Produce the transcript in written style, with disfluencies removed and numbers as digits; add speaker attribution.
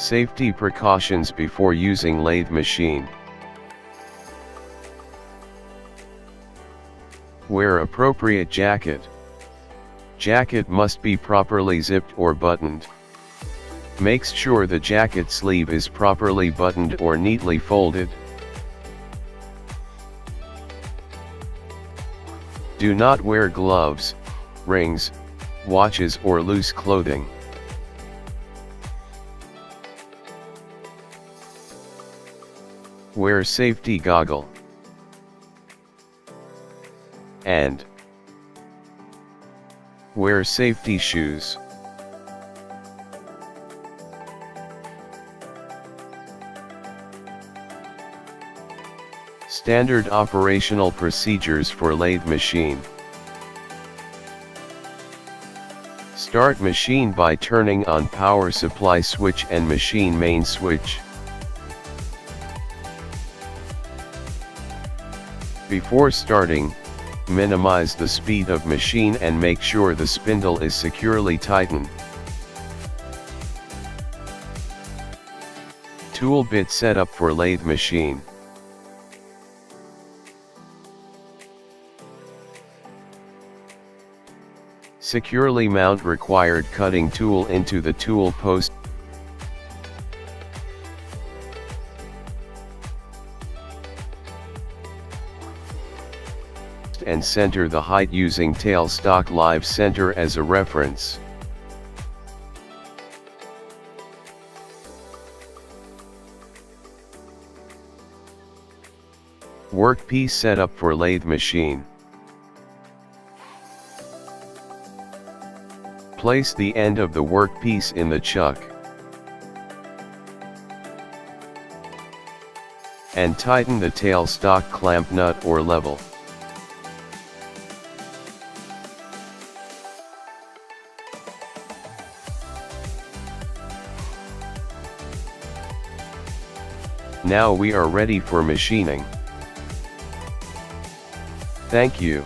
Speaker 1: Safety precautions before using lathe machine. Wear appropriate jacket. Jacket must be properly zipped or buttoned. Makes sure the jacket sleeve is properly buttoned or neatly folded. Do not wear gloves, rings, watches or loose clothing. Wear safety goggle. And wear safety shoes. Standard operational procedures for lathe machine. Start machine by turning on power supply switch and machine main switch. Before starting, minimize the speed of machine and make sure the spindle is securely tightened. Tool bit setup for lathe machine. Securely mount required cutting tool into the tool post. And center the height using tailstock live center as a reference. Workpiece setup for lathe machine. Place the end of the workpiece in the chuck and tighten the tailstock clamp nut or level. Now we are ready for machining. Thank you.